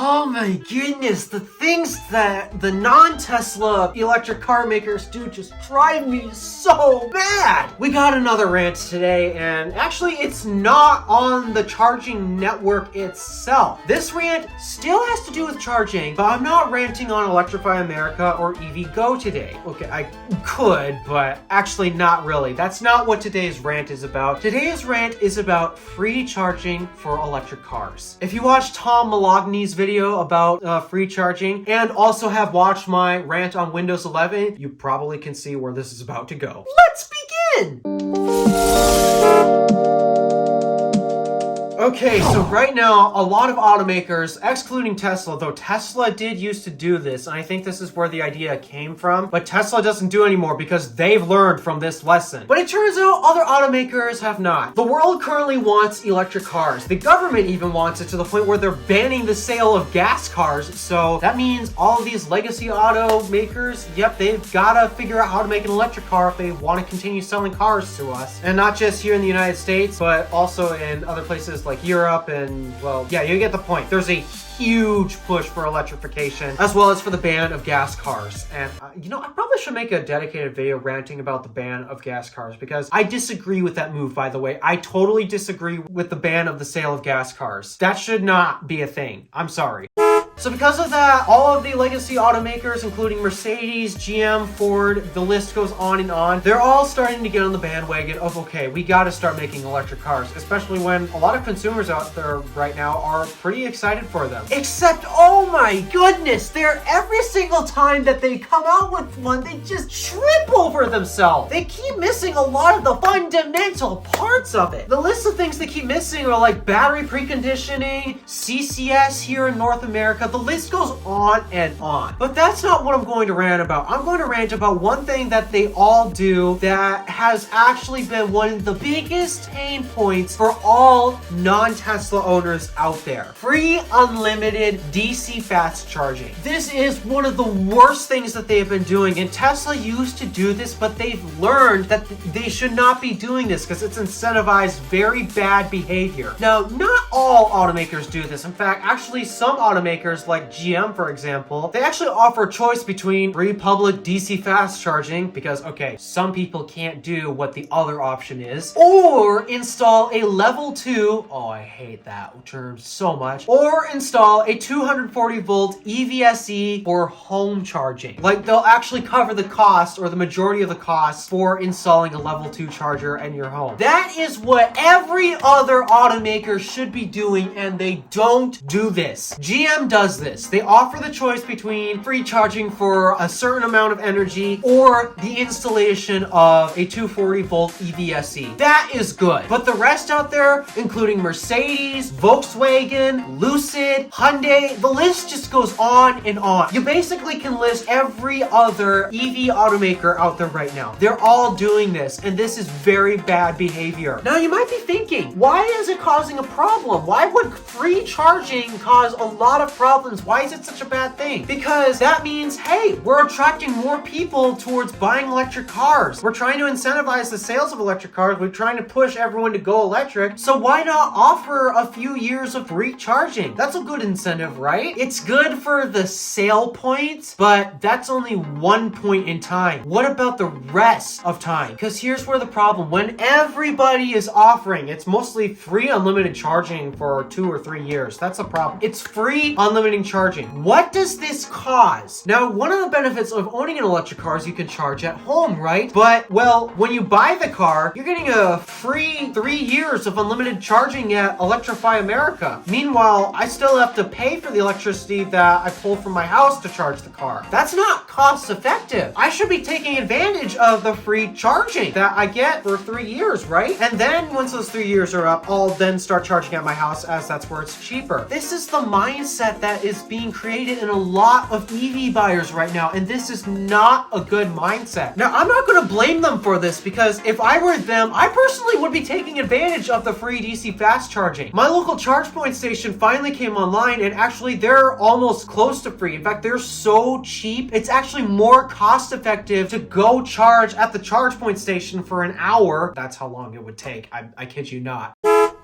Oh my goodness, the things that the non-Tesla electric car makers do just drive me so mad. We got another rant today, and actually it's not on the charging network itself. This rant still has to do with charging, but I'm not ranting on Electrify America or EVgo today. Okay, I could, but actually not really. That's not what today's rant is about. Today's rant is about free charging for electric cars. If you watch Tom Malogny's video about free charging and also have watched my rant on Windows 11, you probably can see where this is about to go. Let's begin! Okay, so right now, a lot of automakers, excluding Tesla, though Tesla did used to do this, and I think this is where the idea came from, but Tesla doesn't do anymore because they've learned from this lesson. But it turns out other automakers have not. The world currently wants electric cars. The government even wants it to the point where they're banning the sale of gas cars, so that means all of these legacy automakers, yep, they've gotta figure out how to make an electric car if they want to continue selling cars to us. And not just here in the United States, but also in other places like Europe and, well, yeah, you get the point. There's a huge push for electrification as well as for the ban of gas cars. And I probably should make a dedicated video ranting about the ban of gas cars because I disagree with that move, by the way. I totally disagree with the ban of the sale of gas cars. That should not be a thing. I'm sorry. So because of that, all of the legacy automakers, including Mercedes, GM, Ford, the list goes on, they're all starting to get on the bandwagon of, okay, we gotta start making electric cars, especially when a lot of consumers out there right now are pretty excited for them. Except, oh my goodness, every single time that they come out with one, they just trip over themselves. They keep missing a lot of the fundamental parts of it. The list of things they keep missing are like battery preconditioning, CCS here in North America. The list goes on and on. But that's not what I'm going to rant about. I'm going to rant about one thing that they all do that has actually been one of the biggest pain points for all non-Tesla owners out there. Free unlimited DC fast charging. This is one of the worst things that they've been doing, and Tesla used to do this, but they've learned that they should not be doing this because it's incentivized very bad behavior. Now, not all automakers do this. In fact, actually some automakers like GM, for example, they actually offer a choice between free public DC fast charging because, okay, some people can't do what the other option is, or install a level 2, oh, I hate that term so much, or install a 240 volt EVSE for home charging. Like, they'll actually cover the cost or the majority of the cost for installing a level 2 charger in your home. That is what every other automaker should be doing, and they don't do this. GM does this. They offer the choice between free charging for a certain amount of energy or the installation of a 240 volt EVSE. That is good. But the rest out there, including Mercedes, Volkswagen, Lucid, Hyundai, the list just goes on and on. You basically can list every other EV automaker out there right now. They're all doing this, and this is very bad behavior. Now, you might be thinking, why is it causing a problem? Why would free charging cause a lot of problems? Why is it such a bad thing? Because that means, hey, we're attracting more people towards buying electric cars. We're trying to incentivize the sales of electric cars. We're trying to push everyone to go electric. So why not offer a few years of free charging? That's a good incentive, right? It's good for the sale points, but that's only one point in time. What about the rest of time? Because here's where the problem, when everybody is offering, it's mostly free unlimited charging for 2 or 3 years. That's a problem. It's free unlimited charging. What does this cause? Now, one of the benefits of owning an electric car is you can charge at home, right? But, well, when you buy the car, you're getting a free 3 years of unlimited charging at Electrify America. Meanwhile, I still have to pay for the electricity that I pull from my house to charge the car. That's not cost effective. I should be taking advantage of the free charging that I get for 3 years, right? And then once those 3 years are up, I'll then start charging at my house as that's where it's cheaper. This is the mindset that is being created in a lot of EV buyers right now, and this is not a good mindset. Now, I'm not going to blame them for this because if I were them, I personally would be taking advantage of the free DC fast charging. My local charge point station finally came online, and actually they're almost close to free. In fact, they're so cheap, it's actually more cost effective to go charge at the charge point station for an hour. That's how long it would take. I kid you not.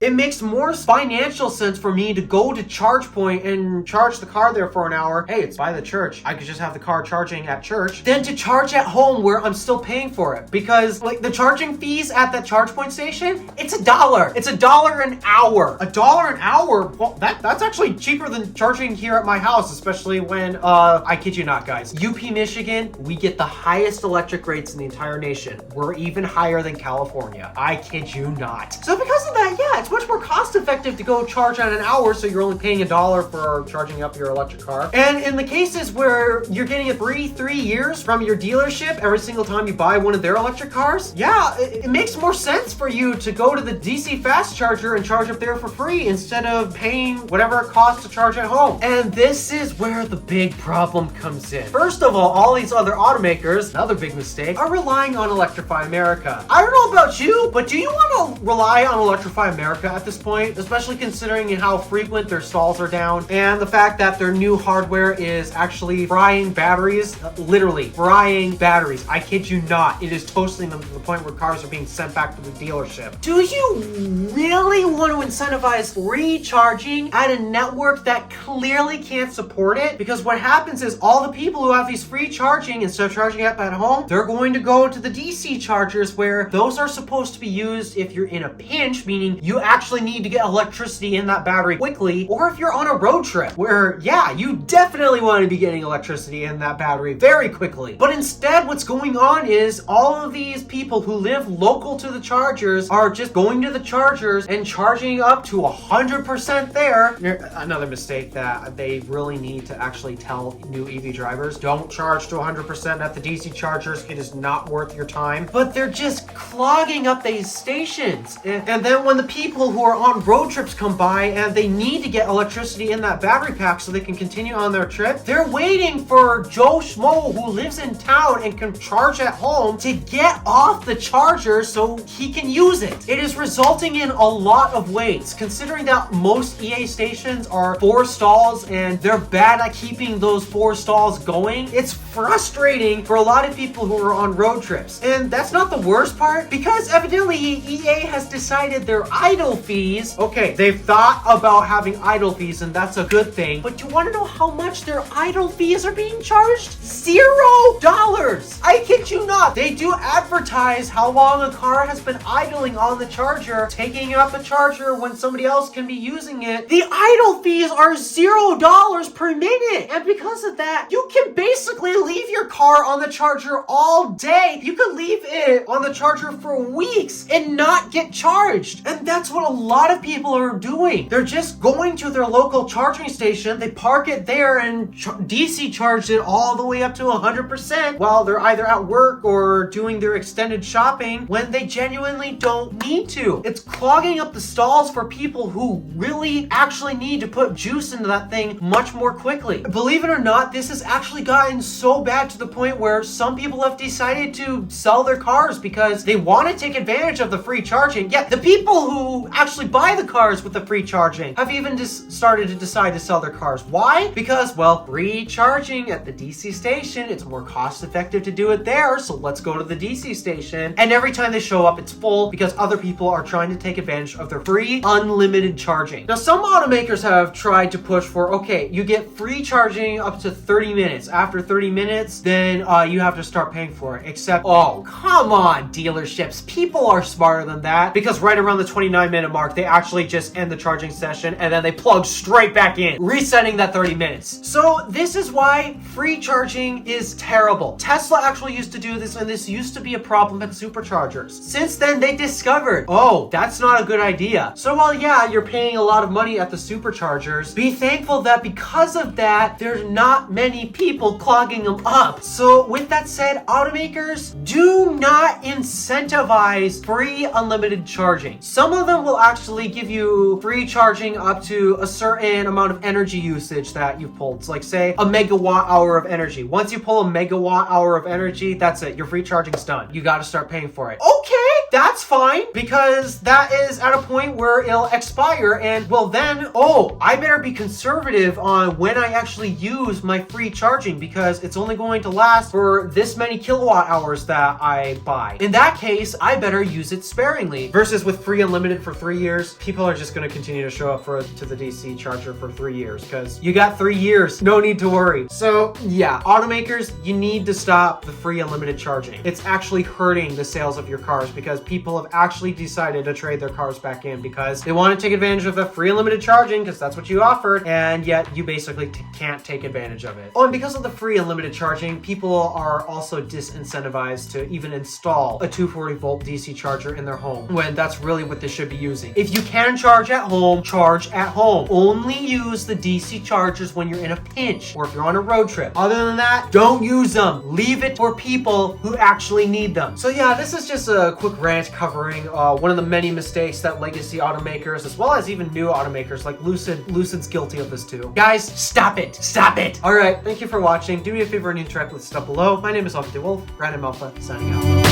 it makes more financial sense for me to go to ChargePoint and charge the car there for an hour. Hey, it's by the church. I could just have the car charging at church than to charge at home where I'm still paying for it. Because like the charging fees at that ChargePoint station, it's $1. It's $1 an hour. $1 an hour? Well, that's actually cheaper than charging here at my house, especially when, I kid you not, guys. UP Michigan, we get the highest electric rates in the entire nation. We're even higher than California. I kid you not. So because of that, yeah, it's much more cost effective to go charge on an hour, so you're only paying $1 for charging up your electric car. And in the cases where you're getting a free 3 years from your dealership every single time you buy one of their electric cars, yeah, it makes more sense for you to go to the DC fast charger and charge up there for free instead of paying whatever it costs to charge at home. And this is where the big problem comes in. First of all these other automakers, another big mistake, are relying on Electrify America. I don't know about you, but do you want to rely on Electrify America at this point? Especially considering how frequent their stalls are down and the fact that their new hardware is actually frying batteries, literally frying batteries. I kid you not. It is toasting them to the point where cars are being sent back to the dealership. Do you really want to incentivize free charging at a network that clearly can't support it? Because what happens is all the people who have these free charging, instead of charging up at home, they're going to go to the DC chargers where those are supposed to be used if you're in a pinch, meaning you actually need to get electricity in that battery quickly, or if you're on a road trip where, yeah, you definitely want to be getting electricity in that battery very quickly. But instead, what's going on is all of these people who live local to the chargers are just going to the chargers and charging up to 100% there. Another mistake that they really need to actually tell new EV drivers: don't charge to 100% at the DC chargers. It is not worth your time. But they're just clogging up these stations. And then when the people who are on road trips come by and they need to get electricity in that battery pack so they can continue on their trip, they're waiting for Joe Schmo, who lives in town and can charge at home, to get off the charger so he can use it. It is resulting in a lot of waits, considering that most EA stations are 4 stalls and they're bad at keeping those 4 stalls going. It's frustrating for a lot of people who are on road trips. And that's not the worst part, because evidently EA has decided their idle fees, okay, they've thought about having idle fees and that's a good thing, but you want to know how much their idle fees are being charged? $0! I kid you not. They do advertise how long a car has been idling on the charger, taking up a charger when somebody else can be using it. The idle fees are $0 per minute. And because of that, you can basically leave your car on the charger all day. You could leave it on the charger for weeks and not get charged. And that's what a lot of people are doing. They're just going to their local charging station, they park it there and DC charge it all the way up to 100% while they're either at work or doing their extended shopping when they genuinely don't need to. It's clogging up the stalls for people who really actually need to put juice into that thing much more quickly. Believe it or not, this has actually gotten so bad to the point where some people have decided to sell their cars because they want to take advantage of the free charging. Yeah, the people who actually buy the cars with the free charging have even just started to decide to sell their cars. Why? Because, well, free charging at the DC station, it's more cost effective to do it there, so let's go to the DC station. And every time they show up, it's full because other people are trying to take advantage of their free unlimited charging. Now, some automakers have tried to push for, okay, you get free charging up to 30 minutes. After 30 minutes, then you have to start paying for it. Except, oh, come on, dealerships. People are smarter than that, because right around the 29-minute mark, they actually just end the charging session and then they plug straight back in, resetting that 30 minutes. So this is why free charging is terrible. Tesla actually used to do this, and this used to be a problem at superchargers. Since then, they discovered, oh, that's not a good idea. So while, yeah, you're paying a lot of money at the superchargers, be thankful that because of that, there's not many people clogging them up. So with that said, automakers, do not incentivize free unlimited charging. Some of them will actually give you free charging up to a certain amount of energy usage that you've pulled. So like, say, a megawatt hour of energy. Once you pull a megawatt hour of energy, that's it. Your free charging's done. You got to start paying for it. Okay, that's fine, because that is at a point where it'll expire, and well then, oh, I better be conservative on when I actually use my free charging, because it's only going to last for this many kilowatt hours that I buy. In that case, I better use it sparingly. Versus with free unlimited for 3 years, people are just going to continue to show up to the DC charger for 3 years, because you got 3 years, no need to worry. So yeah, automakers, you need to stop the free unlimited charging. It's actually hurting the sales of your cars, because people have actually decided to trade their cars back in because they want to take advantage of the free unlimited charging, because that's what you offered, and yet you basically can't take advantage of it. Oh, and because of the free unlimited charging, people are also disincentivized to even install a 240 volt DC charger in their home, when that's really what they should be using. If you can charge at home, charge at home. Only use the DC chargers when you're in a pinch or if you're on a road trip. Other than that, don't use them. Leave it for people who actually need them. So yeah, this is just a quick rant covering one of the many mistakes that legacy automakers, as well as even new automakers like Lucid's guilty of this too. Guys, stop it. Stop it. All right, thank you for watching. Do me a favor and interact with stuff below. My name is DeWolf, Random Alpha, signing out.